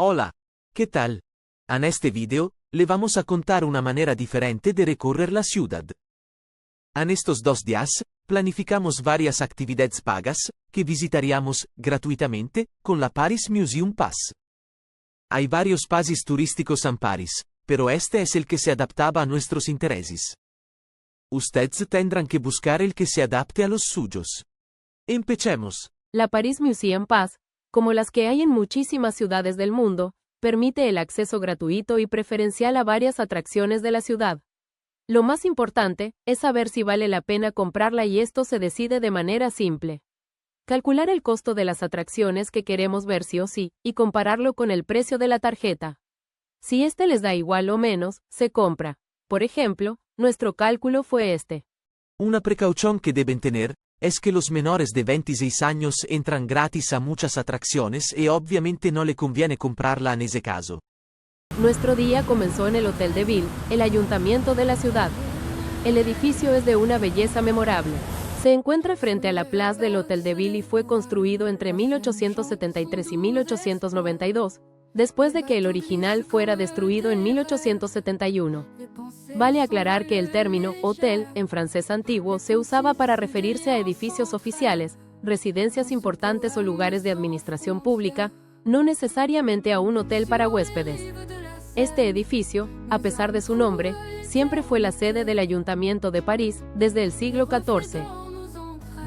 Hola, ¿qué tal? En este video, le vamos a contar una manera diferente de recorrer la ciudad. En estos 2 días, planificamos varias actividades pagas, que visitaríamos gratuitamente con la Paris Museum Pass. Hay varios países turísticos en París, pero este es el que se adaptaba a nuestros intereses. Ustedes tendrán que buscar el que se adapte a los suyos. Empecemos. La Paris Museum Pass, como las que hay en muchísimas ciudades del mundo, permite el acceso gratuito y preferencial a varias atracciones de la ciudad. Lo más importante es saber si vale la pena comprarla y esto se decide de manera simple. Calcular el costo de las atracciones que queremos ver sí o sí, y compararlo con el precio de la tarjeta. Si este les da igual o menos, se compra. Por ejemplo, nuestro cálculo fue este. Una precaución que deben tener es que los menores de 26 años entran gratis a muchas atracciones y obviamente no le conviene comprarla en ese caso. Nuestro día comenzó en el Hotel de Ville, el ayuntamiento de la ciudad. El edificio es de una belleza memorable. Se encuentra frente a la plaza del Hotel de Ville y fue construido entre 1873 y 1892, después de que el original fuera destruido en 1871. Vale aclarar que el término hotel, en francés antiguo, se usaba para referirse a edificios oficiales, residencias importantes o lugares de administración pública, no necesariamente a un hotel para huéspedes. Este edificio, a pesar de su nombre, siempre fue la sede del Ayuntamiento de París desde el siglo XIV.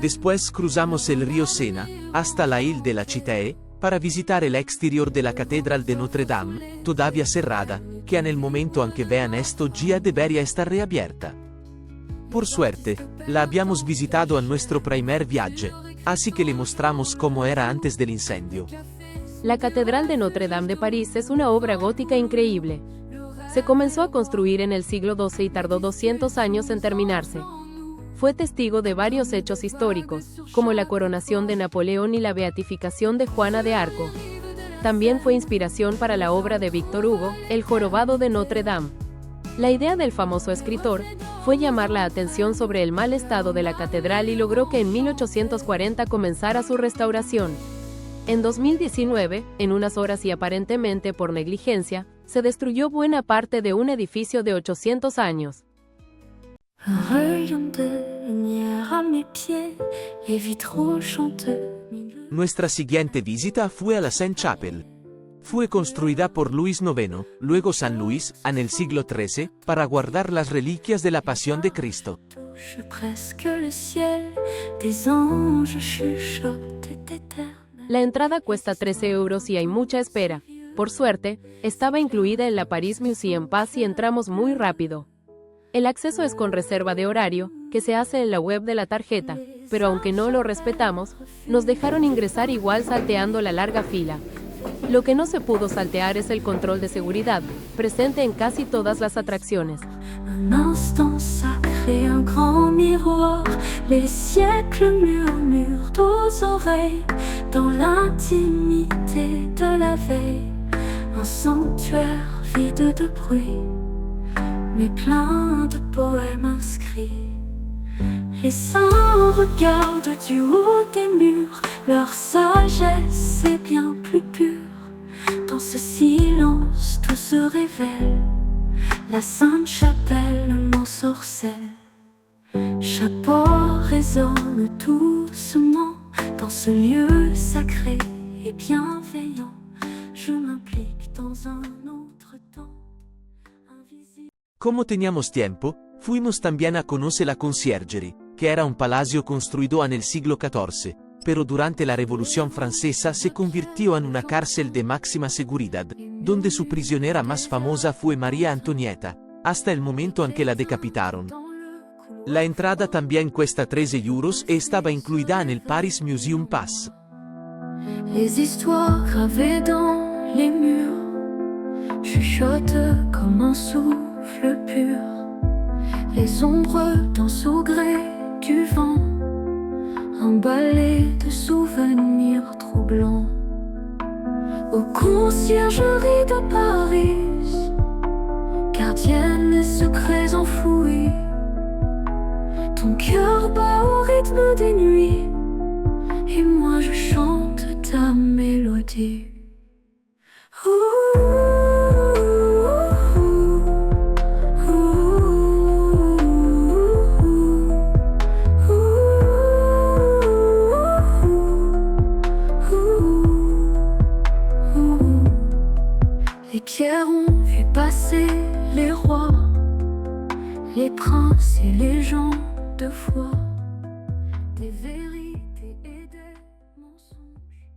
Después cruzamos el río Sena, hasta la Ile de la Cité, para visitar el exterior de la Catedral de Notre Dame, todavía cerrada, que en el momento en que vean esto ya debería estar reabierta. Por suerte, la habíamos visitado en nuestro primer viaje, así que le mostramos cómo era antes del incendio. La Catedral de Notre Dame de París es una obra gótica increíble. Se comenzó a construir en el siglo XII y tardó 200 años en terminarse. Fue testigo de varios hechos históricos, como la coronación de Napoleón y la beatificación de Juana de Arco. También fue inspiración para la obra de Víctor Hugo, El jorobado de Notre Dame. La idea del famoso escritor fue llamar la atención sobre el mal estado de la catedral y logró que en 1840 comenzara su restauración. En 2019, en unas horas y aparentemente por negligencia, se destruyó buena parte de un edificio de 800 años. Nuestra siguiente visita fue a la Sainte-Chapelle. Fue construida por Luis IX, luego San Luis, en el siglo XIII, para guardar las reliquias de la Pasión de Cristo. La entrada cuesta 13 euros y hay mucha espera. Por suerte, estaba incluida en la Paris Museum Pass y entramos muy rápido. El acceso es con reserva de horario, que se hace en la web de la tarjeta, pero aunque no lo respetamos, nos dejaron ingresar igual salteando la larga fila. Lo que no se pudo saltear es el control de seguridad, presente en casi todas las atracciones. Un grand miroir, les siècles murmurent aux oreilles, dans l'intimité de la veille, un sanctuaire vide de bruit, mais plein de poèmes inscrits. Les saints regardent du haut des murs, leur sagesse est bien plus pure. Dans ce silence, tout se révèle, la Sainte-Chapelle m'ensorcelle. Chaque port résonne doucement dans ce lieu sacré et bienveillant. Je m'implique dans un autre temps invisible. Como teníamos tiempo, fuimos también a conocer la Conciergerie, que era un palacio construido en el siglo XIV, pero durante la Revolución Francesa se convirtió en una cárcel de máxima seguridad, donde su prisionera más famosa fue María Antonieta, hasta el momento en que la decapitaron. La entrada también cuesta 13 euros y estaba incluida en el Paris Museum Pass. Les histoires gravées dans les murs chuchotent comme un souffle pur. Les ombres dansent au gré du vent, un ballet de souvenirs troublants. Aux conciergeries de Paris, gardienne des secrets enfouis, ton cœur bat au rythme des nuits, et moi je chante ta mélodie. Les pierres ont vu passer les rois, les princes et les gens de foi, des vérités et des mensonges,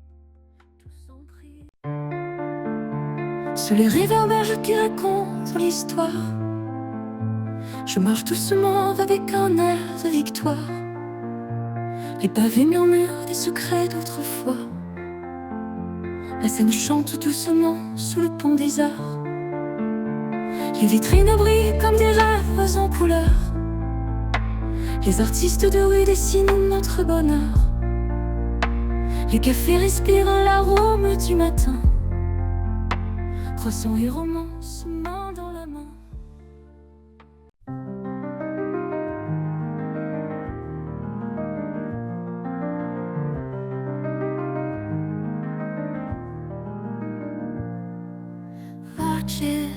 tous ont pris. Sur les réverbères qui racontent l'histoire, je marche doucement avec un air de victoire. Les pavés murmurent des secrets d'autrefois. La scène chante doucement sous le pont des arts. Les vitrines brillent comme des rêves en couleur. Les artistes de rue dessinent notre bonheur. Les cafés respirent l'arôme du matin. Croissants et romances, main dans la main.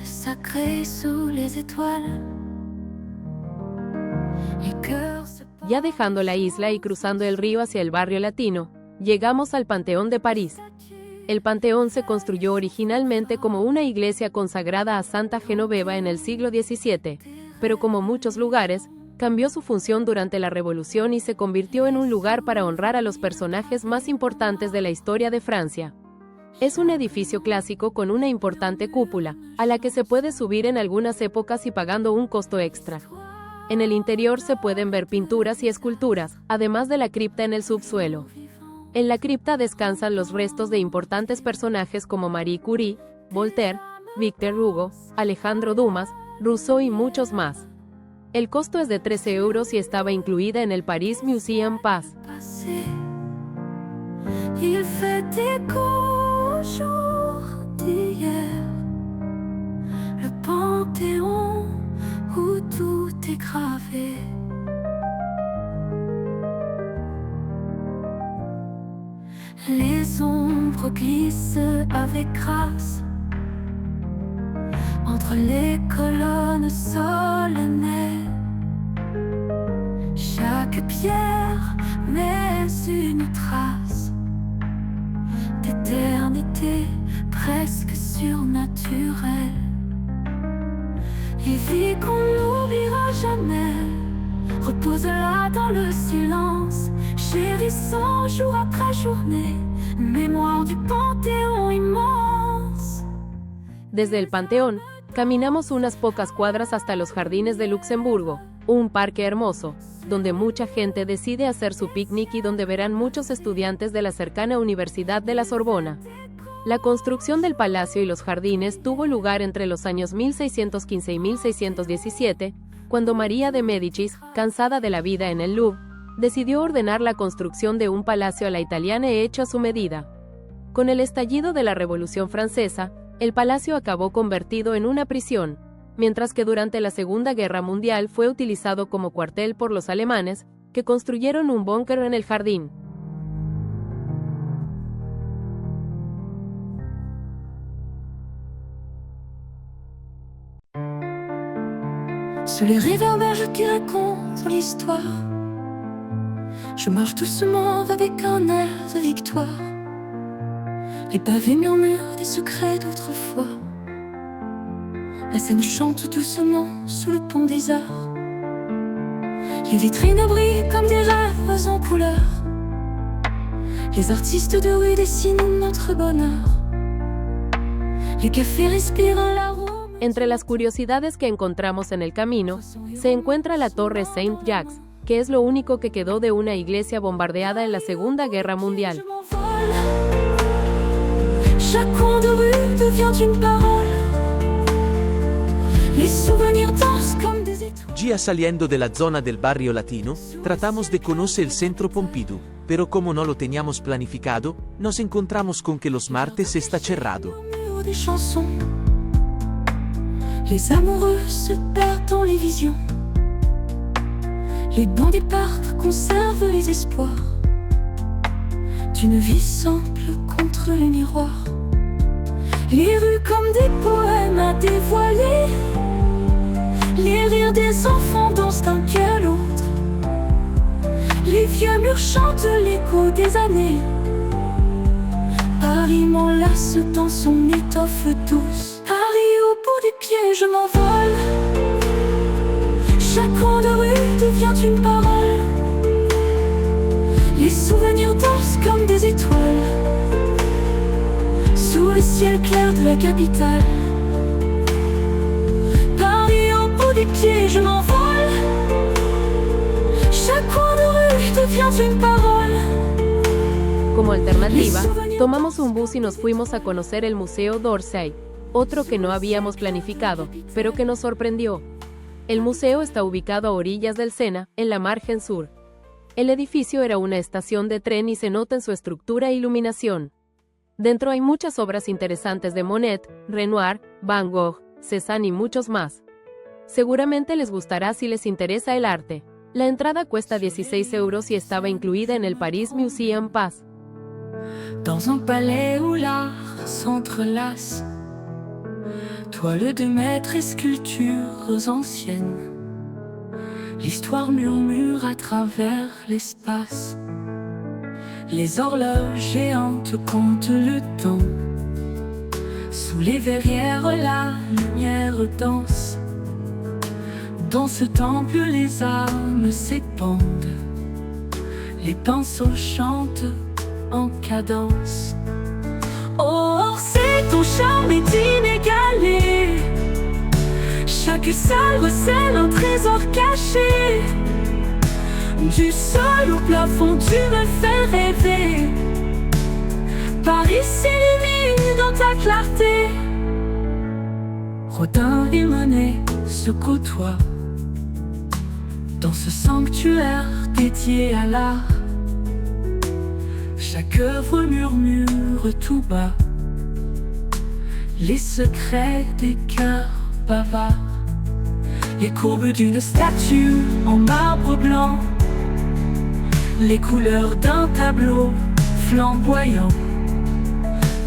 Sacré sous les étoiles. El cœur se... Ya dejando la isla y cruzando el río hacia el barrio latino, llegamos al Panteón de París. El Panteón se construyó originalmente como una iglesia consagrada a Santa Genoveva en el siglo XVII, pero como muchos lugares, cambió su función durante la Revolución y se convirtió en un lugar para honrar a los personajes más importantes de la historia de Francia. Es un edificio clásico con una importante cúpula, a la que se puede subir en algunas épocas y pagando un costo extra. En el interior se pueden ver pinturas y esculturas, además de la cripta en el subsuelo. En la cripta descansan los restos de importantes personajes como Marie Curie, Voltaire, Victor Hugo, Alejandro Dumas, Rousseau y muchos más. El costo es de 13 € y estaba incluida en el Paris Museum Pass. Il fait écho au jour d'hier, le Panthéon où tout est gravé. Les ombres glissent avec grâce entre les colonnes solennelles. Chaque pierre met une trace d'éternité presque surnaturelle. Les vies qu'on n'oubliera jamais reposent là dans le silence, chérissant jour après journée, mémoire du Panthéon immense. Desde el Panteón, caminamos unas pocas cuadras hasta los Jardines de Luxemburgo, un parque hermoso, donde mucha gente decide hacer su picnic y donde verán muchos estudiantes de la cercana Universidad de la Sorbona. La construcción del palacio y los jardines tuvo lugar entre los años 1615 y 1617, cuando María de Médicis, cansada de la vida en el Louvre, decidió ordenar la construcción de un palacio a la italiana hecho a su medida. Con el estallido de la Revolución Francesa, el palacio acabó convertido en una prisión, mientras que durante la Segunda Guerra Mundial fue utilizado como cuartel por los alemanes, que construyeron un búnker en el jardín. Sur les réverbères qui racontent l'histoire, je marche doucement avec un air de victoire. Les pavés murmurent des secrets d'autrefois. La scène chante doucement sous le pont des arts. Les vitrines brillent comme des rêves en couleur. Les artistes de rue dessinent notre bonheur. Les cafés respirent l'arôme. Entre las curiosidades que encontramos en el camino, se encuentra la Torre Saint-Jacques, que es lo único que quedó de una iglesia bombardeada en la Segunda Guerra Mundial. Chaque coin de rue devient une parole. Les souvenirs dansent comme des étoiles. Ya saliendo de la zona del barrio latino, tratamos de conocer el Centro Pompidou, pero como no lo teníamos planificado, nos encontramos con que los martes está cerrado. Des chansons. Les amoureux se perdent dans les visions. Les bons départs conservent les espoirs d'une vie simple contre les miroirs. Les rues comme des poèmes à dévoiler. Les rires des enfants dansent d'un pied à l'autre. Les vieux murs chantent l'écho des années. Paris m'enlace dans son étoffe douce. Paris au bout des pieds, je m'envole. Chaque coin de rue devient une parole. Les souvenirs dansent comme des étoiles sous le ciel clair de la capitale. Paris au bout des pieds, je m'envole. Chaque coin de rue devient une parole. Como alternativa, tomamos un bus y nos fuimos a conocer el Museo d'Orsay, otro que no habíamos planificado, pero que nos sorprendió. El museo está ubicado a orillas del Sena, en la margen sur. El edificio era una estación de tren y se nota en su estructura e iluminación. Dentro hay muchas obras interesantes de Monet, Renoir, Van Gogh, Cézanne y muchos más. Seguramente les gustará si les interesa el arte. La entrada cuesta 16 € y estaba incluida en el Paris Museum Pass. Dans un palais où l'art s'entrelace, toiles de maître et sculptures anciennes, l'histoire murmure à travers l'espace. Les horloges géantes comptent le temps. Sous les verrières, la lumière danse. Dans ce temple, les âmes s'épandent. Les pinceaux chantent en cadence. Oh, c'est ton charme est inégalé. Chaque salle recèle un trésor caché. Du sol au plafond, tu me fais rêver. Paris s'illumine dans ta clarté. Rodin et Monet se côtoient dans ce sanctuaire dédié à l'art. Chaque œuvre murmure tout bas les secrets des cœurs bavards. Les courbes d'une statue en marbre blanc, les couleurs d'un tableau flamboyant.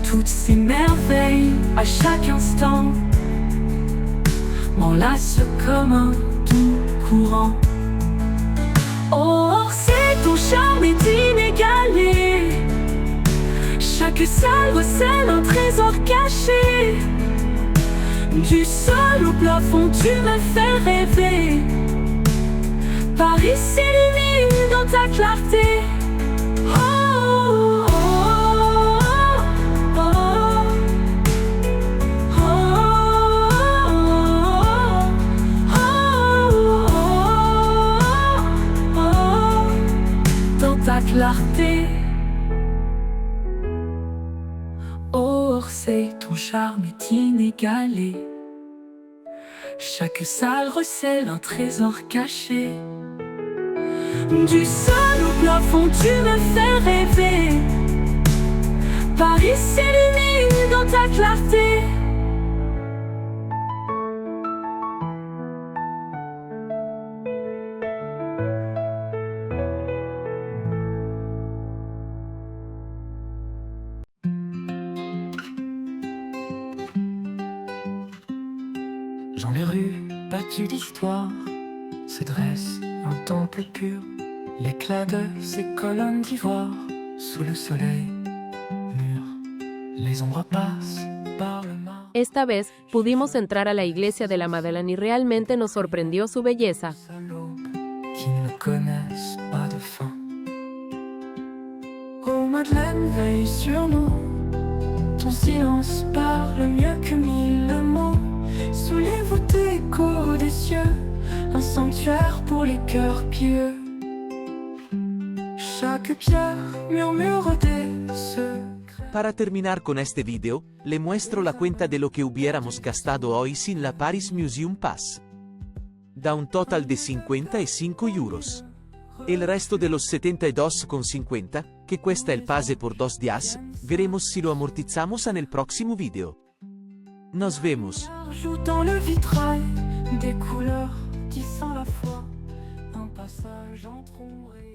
Toutes ces merveilles à chaque instant m'enlacent comme un doux courant. Oh, c'est ton charme est inégalé. Chaque salle recèle un trésor caché. Du sol au plafond, tu me fais rêver. Paris s'illumine dans ta clarté. Oh, oh, oh, oh, oh, oh, dans ta clarté. Oh, Orsay, ton charme est inégalé. Chaque salle recèle un trésor caché. Du sol au plafond, tu me fais rêver. Paris s'illumine dans ta clarté. Dans les rues battues d'histoire se dresse un temple pur. L'éclat de ces colonnes d'ivoire sous le soleil mûr. Les ombres passent par le mar. Esta vez, pudimos entrar a la iglesia de la Madeleine y realmente nos sorprendió su belleza. Qui ne connaissent pas de fin. Oh Madeleine, veille sur nous. Ton silence parle mieux que 1000 mots. Sous les voûtes échos des cieux, un sanctuaire pour les cœurs pieux. Chaque pierre murmure des secrets. Para terminar con este video, le muestro la cuenta de lo que hubiéramos gastado hoy sin la Paris Museum Pass. Da un total de 55 euros. El resto de los 72,50, que cuesta el pase por 2 días, veremos si lo amortizamos en el próximo video. Nos vemos. Joue dans le vitrail des couleurs tissant la foi, un passage entre ombre et